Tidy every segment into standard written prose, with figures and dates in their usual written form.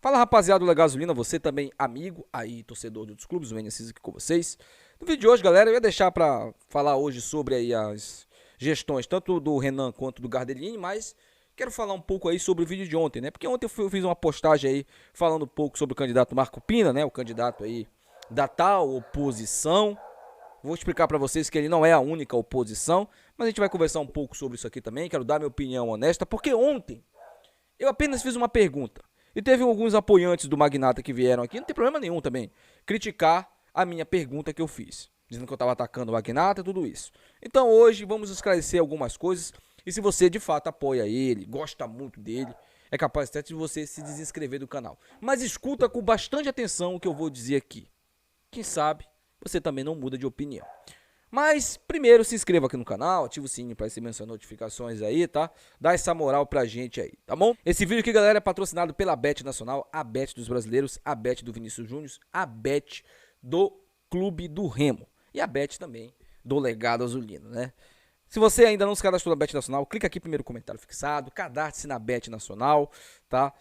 Fala, rapaziada da Gasolina, você também amigo aí, torcedor dos clubes, o NSIS aqui com vocês. No vídeo de hoje, galera, eu ia deixar pra falar hoje sobre aí as gestões, tanto do Renan quanto do Gardelini, mas quero falar um pouco aí sobre o vídeo de ontem, né? Porque ontem eu fiz uma postagem aí falando um pouco sobre o candidato Marco Pina, né? O candidato aí da tal oposição. Vou explicar pra vocês que ele não é a única oposição, mas a gente vai conversar um pouco sobre isso aqui também, quero dar minha opinião honesta, porque ontem eu apenas fiz uma pergunta. E teve alguns apoiantes do Magnata que vieram aqui, não tem problema nenhum também, criticar a minha pergunta que eu fiz. Dizendo que eu estava atacando o Magnata e tudo isso. Então hoje vamos esclarecer algumas coisas. E se você de fato apoia ele, gosta muito dele, é capaz até de você se desinscrever do canal. Mas escuta com bastante atenção o que eu vou dizer aqui. Quem sabe você também não muda de opinião. Mas primeiro se inscreva aqui no canal, ativa o sininho para receber suas notificações aí, tá? Dá essa moral pra gente aí, tá bom? Esse vídeo aqui, galera, é patrocinado pela Bet Nacional, a Bet dos brasileiros, a Bet do Vinícius Júnior, a Bet do Clube do Remo e a Bet também do Legado Azulino, né? Se você ainda não se cadastrou na Bet Nacional, clica aqui primeiro comentário fixado, cadastre-se na Bet Nacional, tá?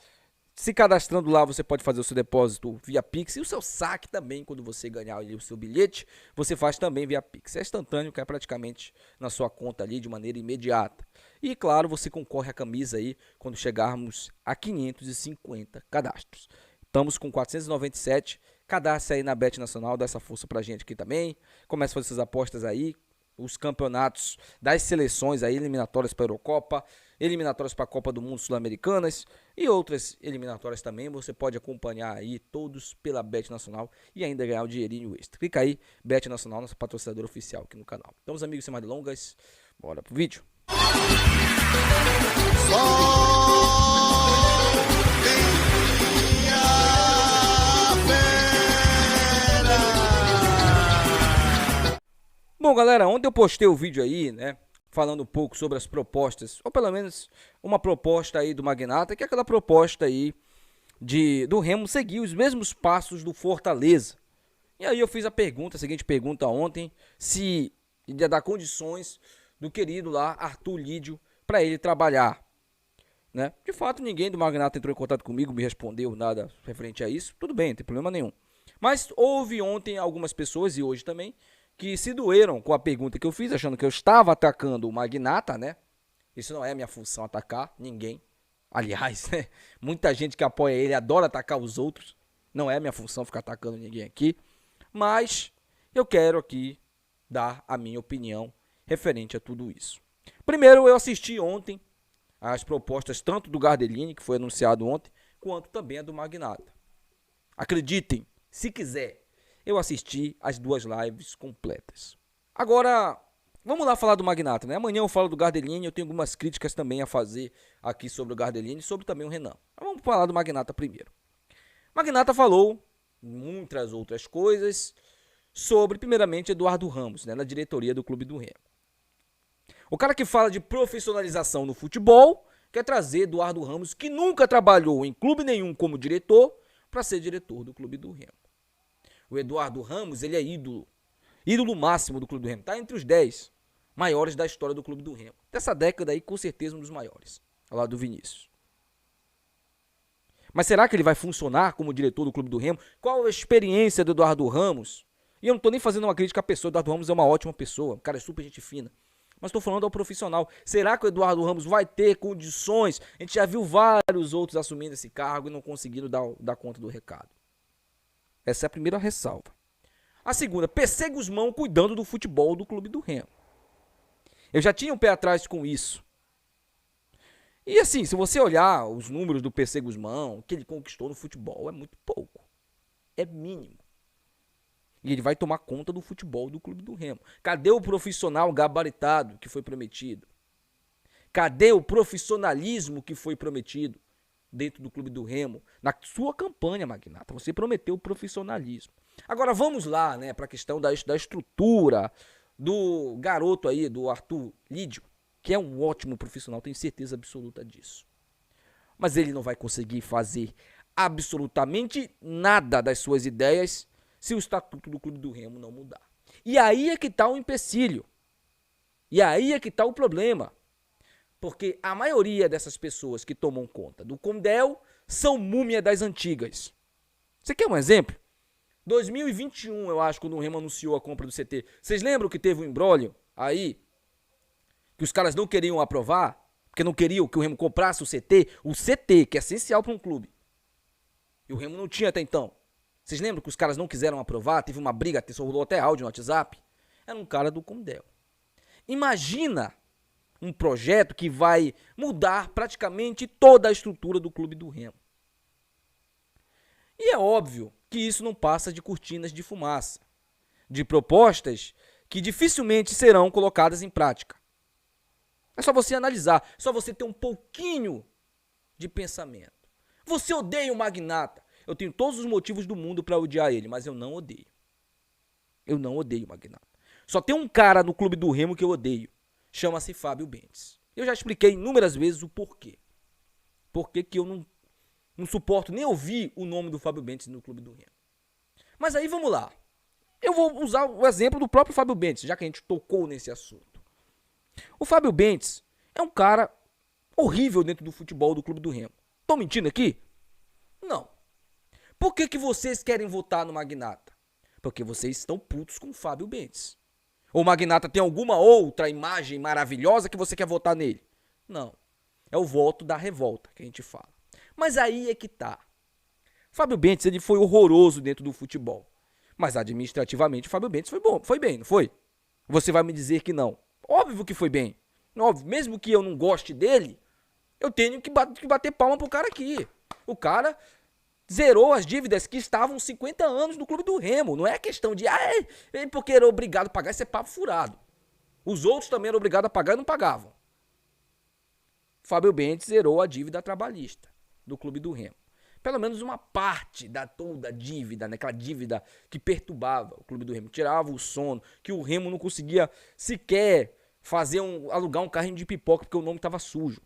Se cadastrando lá, você pode fazer o seu depósito via Pix e o seu saque também, quando você ganhar ali o seu bilhete, você faz também via Pix. É instantâneo, cai praticamente na sua conta ali de maneira imediata. E claro, você concorre à camisa aí quando chegarmos a 550 cadastros. Estamos com 497, cadastre aí na Bet Nacional, dá essa força pra gente aqui também. Começa a fazer suas apostas aí, os campeonatos das seleções aí, eliminatórias para a Eurocopa, eliminatórias para a Copa do Mundo Sul-Americanas e outras eliminatórias também. Você pode acompanhar aí todos pela Bet Nacional e ainda ganhar o dinheirinho extra. Clica aí, Bet Nacional, nossa patrocinadora oficial aqui no canal. Então, os amigos, sem mais delongas, bora pro vídeo. Bom, galera, ontem eu postei o vídeo aí, né, falando um pouco sobre as propostas, ou pelo menos uma proposta aí do Magnata, que é aquela proposta aí do Remo seguir os mesmos passos do Fortaleza. E aí eu fiz a seguinte pergunta ontem, se ia dar condições do querido lá, Arthur Lídio, para ele trabalhar, né? De fato, ninguém do Magnata entrou em contato comigo, me respondeu nada referente a isso, tudo bem, não tem problema nenhum. Mas houve ontem algumas pessoas, e hoje também, que se doeram com a pergunta que eu fiz, achando que eu estava atacando o Magnata, né? Isso não é minha função, atacar ninguém. Aliás, né? Muita gente que apoia ele adora atacar os outros. Não é minha função ficar atacando ninguém aqui. Mas eu quero aqui dar a minha opinião referente a tudo isso. Primeiro, eu assisti ontem as propostas tanto do Gardelini, que foi anunciado ontem, quanto também a do Magnata. Acreditem, se quiser, eu assisti as duas lives completas. Agora, vamos lá falar do Magnata, né? Amanhã eu falo do Gardelini, eu tenho algumas críticas também a fazer aqui sobre o Gardelini e sobre também o Renan. Mas vamos falar do Magnata primeiro. Magnata falou muitas outras coisas sobre, primeiramente, Eduardo Ramos, né, na diretoria do Clube do Remo. O cara que fala de profissionalização no futebol quer trazer Eduardo Ramos, que nunca trabalhou em clube nenhum como diretor, para ser diretor do Clube do Remo. O Eduardo Ramos, ele é ídolo máximo do Clube do Remo, está entre os 10 maiores da história do Clube do Remo. Dessa década aí, com certeza, um dos maiores, ao lado do Vinícius. Mas será que ele vai funcionar como diretor do Clube do Remo? Qual a experiência do Eduardo Ramos? E eu não estou nem fazendo uma crítica à pessoa, o Eduardo Ramos é uma ótima pessoa, o cara é super gente fina. Mas estou falando ao profissional. Será que o Eduardo Ramos vai ter condições? A gente já viu vários outros assumindo esse cargo e não conseguindo dar conta do recado. Essa é a primeira ressalva. A segunda, PC Guzmão cuidando do futebol do Clube do Remo. Eu já tinha um pé atrás com isso. E assim, se você olhar os números do PC Guzmão, que ele conquistou no futebol, é muito pouco. É mínimo. E ele vai tomar conta do futebol do Clube do Remo. Cadê o profissional gabaritado que foi prometido? Cadê o profissionalismo que foi prometido dentro do Clube do Remo? Na sua campanha, Magnata, você prometeu o profissionalismo. Agora vamos lá, né, para a questão da estrutura do garoto aí, do Arthur Lídio, que é um ótimo profissional, tenho certeza absoluta disso. Mas ele não vai conseguir fazer absolutamente nada das suas ideias se o estatuto do Clube do Remo não mudar. E aí é que está o empecilho. E aí é que está o problema. Porque a maioria dessas pessoas que tomam conta do Condel são múmia das antigas. Você quer um exemplo? 2021, eu acho, quando o Remo anunciou a compra do CT. Vocês lembram que teve um imbróglio aí? Que os caras não queriam aprovar? Porque não queriam que o Remo comprasse o CT? O CT, que é essencial para um clube. E o Remo não tinha até então. Vocês lembram que os caras não quiseram aprovar? Teve uma briga, rolou até áudio no WhatsApp. Era um cara do Condel. Imagina um projeto que vai mudar praticamente toda a estrutura do clube do Remo. E é óbvio que isso não passa de cortinas de fumaça, de propostas que dificilmente serão colocadas em prática. É só você analisar, só você ter um pouquinho de pensamento. Você odeia o Magnata. Eu tenho todos os motivos do mundo para odiar ele, mas eu não odeio. Eu não odeio o Magnata. Só tem um cara no clube do Remo que eu odeio. Chama-se Fábio Bentes. Eu já expliquei inúmeras vezes o porquê. Por que eu não suporto nem ouvir o nome do Fábio Bentes no clube do Remo. Mas aí vamos lá. Eu vou usar o exemplo do próprio Fábio Bentes, já que a gente tocou nesse assunto. O Fábio Bentes é um cara horrível dentro do futebol do clube do Remo. Tô mentindo aqui? Não. Por que vocês querem votar no Magnata? Porque vocês estão putos com o Fábio Bentes. Ou o Magnata tem alguma outra imagem maravilhosa que você quer votar nele? Não. É o voto da revolta que a gente fala. Mas aí é que tá. Fábio Bentes, ele foi horroroso dentro do futebol. Mas administrativamente o Fábio Bentes foi bom. Foi bem, não foi? Você vai me dizer que não. Óbvio que foi bem. Óbvio, mesmo que eu não goste dele, eu tenho que bater palma pro cara aqui. O cara zerou as dívidas que estavam 50 anos no clube do Remo. Não é questão de, porque era obrigado a pagar, isso é papo furado. Os outros também eram obrigados a pagar e não pagavam. Fábio Bentes zerou a dívida trabalhista do clube do Remo. Pelo menos uma parte da toda a dívida, né? Aquela dívida que perturbava o clube do Remo, tirava o sono, que o Remo não conseguia sequer alugar um carrinho de pipoca porque o nome estava sujo.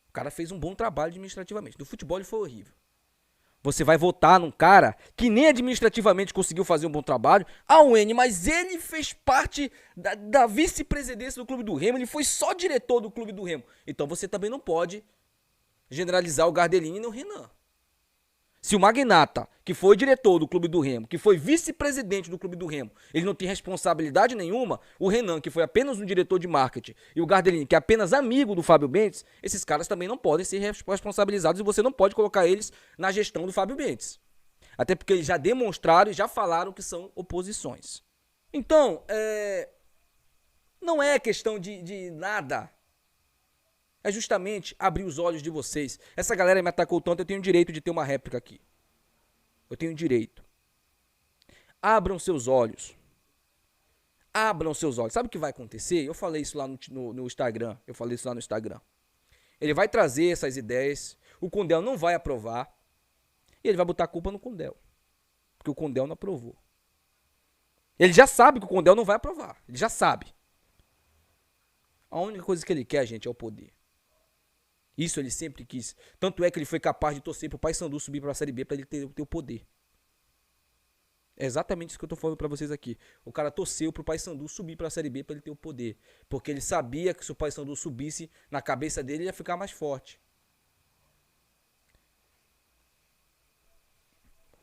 O cara fez um bom trabalho administrativamente. No futebol ele foi horrível. Você vai votar num cara que nem administrativamente conseguiu fazer um bom trabalho, mas ele fez parte da vice-presidência do clube do Remo, ele foi só diretor do clube do Remo. Então você também não pode generalizar o Gardelini e o Renan. Se o Magnata, que foi diretor do clube do Remo, que foi vice-presidente do clube do Remo, ele não tem responsabilidade nenhuma, o Renan, que foi apenas um diretor de marketing, e o Gardelini, que é apenas amigo do Fábio Bentes, esses caras também não podem ser responsabilizados e você não pode colocar eles na gestão do Fábio Bentes. Até porque eles já demonstraram e já falaram que são oposições. Então, não é questão de nada. É justamente abrir os olhos de vocês. Essa galera me atacou tanto, eu tenho o direito de ter uma réplica aqui. Eu tenho direito. Abram seus olhos. Abram seus olhos. Sabe o que vai acontecer? Eu falei isso lá no Instagram. Ele vai trazer essas ideias. O Condel não vai aprovar. E ele vai botar a culpa no Condel. Porque o Condel não aprovou. Ele já sabe que o Condel não vai aprovar. Ele já sabe. A única coisa que ele quer, gente, é o poder. Isso ele sempre quis. Tanto é que ele foi capaz de torcer pro Paysandu subir pra Série B pra ele ter o poder. É exatamente isso que eu tô falando pra vocês aqui. O cara torceu pro Paysandu subir pra Série B pra ele ter o poder. Porque ele sabia que se o Paysandu subisse, na cabeça dele ele ia ficar mais forte.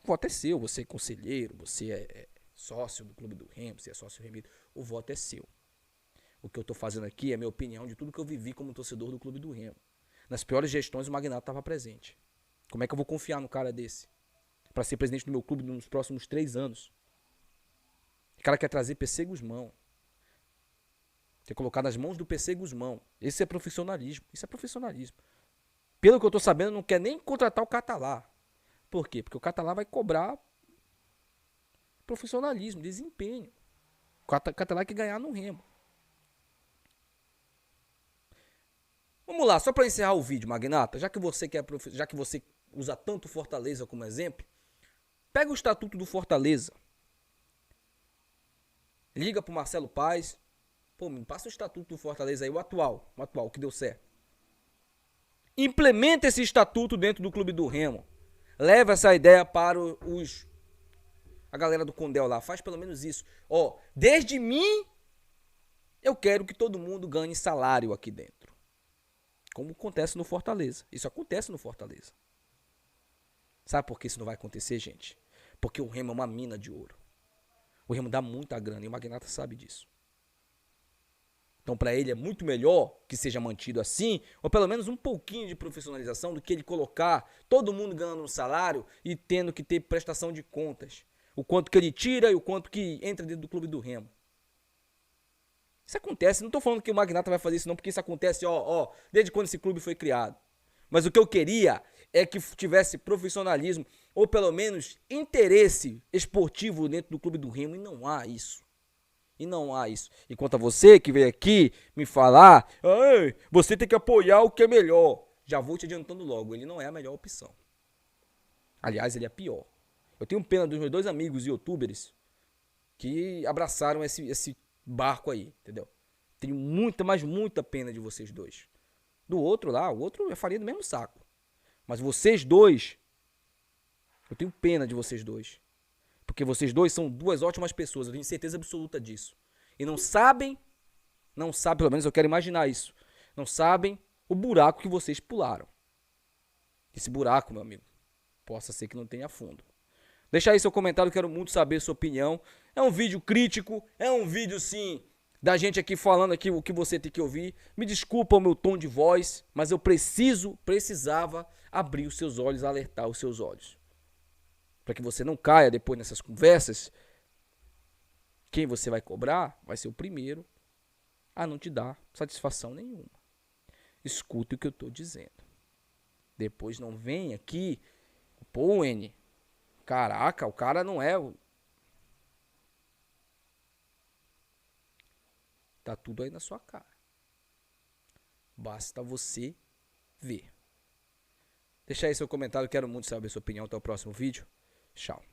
O voto é seu, você é conselheiro, você é sócio do Clube do Remo, você é sócio remido. O voto é seu. O que eu tô fazendo aqui é minha opinião de tudo que eu vivi como torcedor do Clube do Remo. Nas piores gestões o Magnata estava presente. Como é que eu vou confiar num cara desse? Para ser presidente do meu clube nos próximos 3 anos. O cara quer trazer PC Guzmão. Quer colocar nas mãos do PC Guzmão. Esse é profissionalismo. Isso é profissionalismo. Pelo que eu tô sabendo, não quer nem contratar o Catalá. Por quê? Porque o Catalá vai cobrar profissionalismo, desempenho. O Catalá quer ganhar no Remo. Vamos lá, só para encerrar o vídeo, Magnata, já que você usa tanto Fortaleza como exemplo, pega o estatuto do Fortaleza, liga pro Marcelo Paes, me passa o estatuto do Fortaleza aí, o atual, que deu certo. Implementa esse estatuto dentro do Clube do Remo, leva essa ideia para a galera do Condel lá, faz pelo menos isso. Desde mim, eu quero que todo mundo ganhe salário aqui dentro. Como acontece no Fortaleza. Isso acontece no Fortaleza. Sabe por que isso não vai acontecer, gente? Porque o Remo é uma mina de ouro. O Remo dá muita grana e o Magnata sabe disso. Então, para ele é muito melhor que seja mantido assim, ou pelo menos um pouquinho de profissionalização, do que ele colocar todo mundo ganhando um salário e tendo que ter prestação de contas. O quanto que ele tira e o quanto que entra dentro do clube do Remo. Isso acontece, não estou falando que o Magnata vai fazer isso não, porque isso acontece, desde quando esse clube foi criado. Mas o que eu queria é que tivesse profissionalismo, ou pelo menos interesse esportivo dentro do clube do Remo, e não há isso. E não há isso. E quanto a você que veio aqui me falar, você tem que apoiar o que é melhor. Já vou te adiantando logo, ele não é a melhor opção. Aliás, ele é pior. Eu tenho pena dos meus 2 amigos youtubers que abraçaram esse barco aí, entendeu? Tenho muita, mas muita pena de vocês dois. Do outro lá, o outro é farinha do mesmo saco. Mas vocês dois, eu tenho pena de vocês dois. Porque vocês dois são 2 ótimas pessoas, eu tenho certeza absoluta disso. E não sabem, pelo menos eu quero imaginar isso, não sabem o buraco que vocês pularam. Esse buraco, meu amigo, possa ser que não tenha fundo. Deixa aí seu comentário, quero muito saber sua opinião. É um vídeo crítico, é um vídeo sim, da gente aqui falando aqui o que você tem que ouvir. Me desculpa o meu tom de voz, mas eu precisava abrir os seus olhos, alertar os seus olhos. Para que você não caia depois nessas conversas, quem você vai cobrar vai ser o primeiro a não te dar satisfação nenhuma. Escute o que eu estou dizendo. Depois não vem aqui, pô, N, caraca, o cara não é... Tá tudo aí na sua cara. Basta você ver. Deixa aí seu comentário, quero muito saber a sua opinião. Até o próximo vídeo. Tchau.